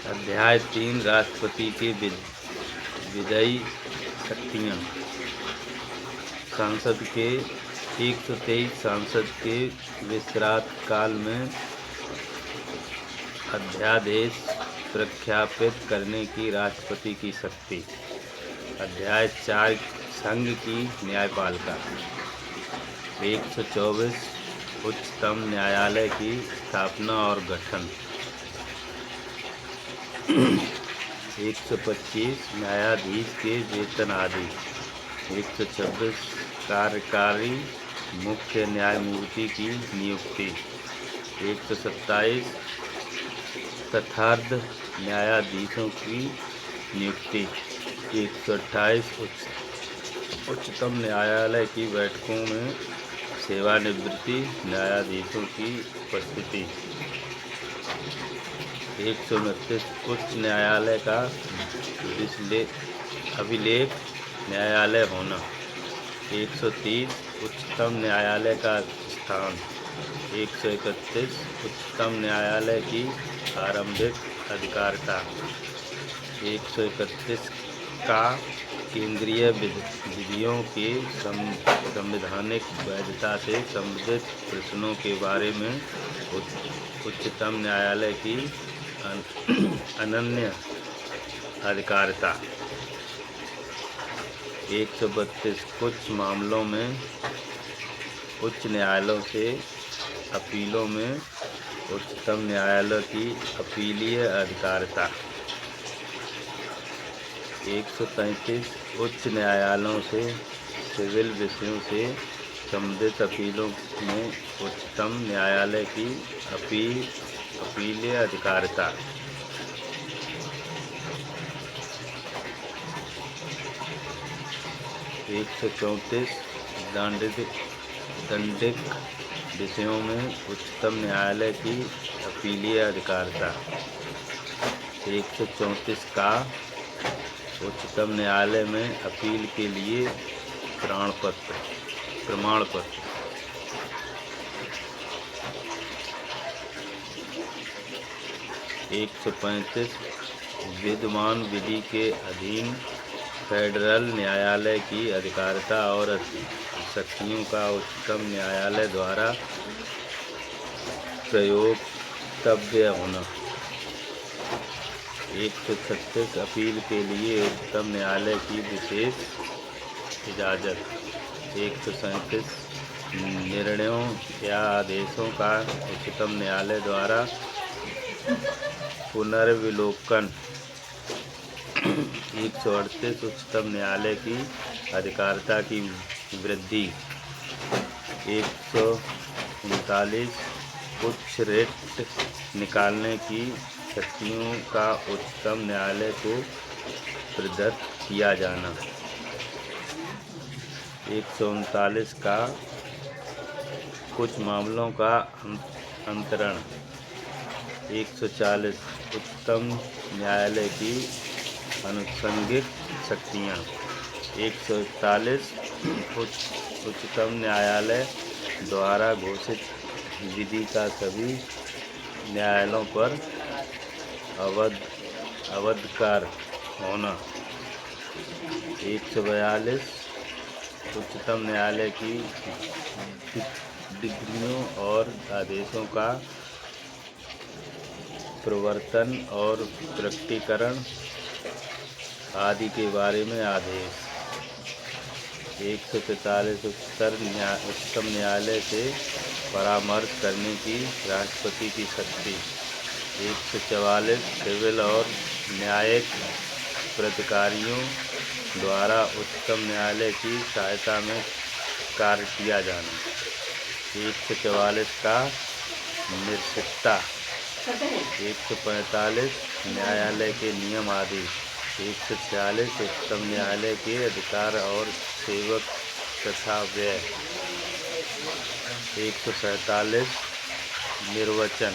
अध्याय 3 राष्ट्रपति के विधायी शक्तियाँ। संसद के 123 सांसद के विश्रांत काल में अध्यादेश प्रख्यापित करने की राष्ट्रपति की शक्ति। अध्याय 4 संघ की न्यायपालिका। 124 उच्चतम न्यायालय की स्थापना और गठन। 125 न्यायाधीश के वेतन आदि। 126 कार्यकारी मुख्य न्यायमूर्ति की नियुक्ति। 127 तथार्थ न्यायाधीशों की नियुक्ति। 128 उच्चतम न्यायालय की बैठकों में सेवानिवृत्ति न्यायाधीशों की उपस्थिति। 129 उच्च न्यायालय का अभिलेख न्यायालय होना। 130 उच्चतम न्यायालय का स्थान। 131 उच्चतम न्यायालय की आरंभिक अधिकारिता। 131 का केंद्रीय विधियों के संवैधानिक वैधता से संबंधित प्रश्नों के बारे में उच्चतम न्यायालय की अनन्य अधिकारिता। 132 कुछ मामलों में उच्च न्यायालयों से अपीलों में उच्चतम न्यायालय की अपीलीय अधिकारिता। 133 उच्च न्यायालयों से सिविल विषयों से संबंधित अपीलों में उच्चतम न्यायालय की अपीलीय अधिकारिता। 134 दंडिक विषयों में उच्चतम न्यायालय की अपीलीय अधिकारिता। 134 का उच्चतम न्यायालय में अपील के लिए प्रमाण पत्र। 135 विद्यमान विधि के अधीन फेडरल न्यायालय की अधिकारिता और शक्तियों का उच्चतम न्यायालय द्वारा प्रयोक्तव्य होना। 136 अपील के लिए उच्चतम न्यायालय की विशेष इजाज़त। 137 निर्णयों या आदेशों का उच्चतम न्यायालय द्वारा पुनर्विलोकन। 138 उच्चतम न्यायालय की अधिकारिता की वृद्धि। 139 उच्च रिट निकालने की शक्तियों का उच्चतम न्यायालय को प्रदत्त किया जाना। 139 का कुछ मामलों का अंतरण। 140 उच्चतम न्यायालय की आनुषंगिक शक्तियाँ। 141 उच्चतम न्यायालय द्वारा घोषित विधि का सभी न्यायालयों पर अवधकार होना। 142 उच्चतम न्यायालय की डिक्रियों और आदेशों का प्रवर्तन और प्रकटीकरण आदि के बारे में आदेश। 143 उच्चतम न्यायालय से परामर्श करने की राष्ट्रपति की शक्ति। 144 सिविल और न्यायिक प्राधिकारियों द्वारा उच्चतम न्यायालय की सहायता में कार्य किया जाना। 144 का निश्चितता। 145 न्यायालय के नियम आदि। 146 उच्चतम न्यायालय के अधिकार और सेवक तथा व्यय। 147 निर्वाचन।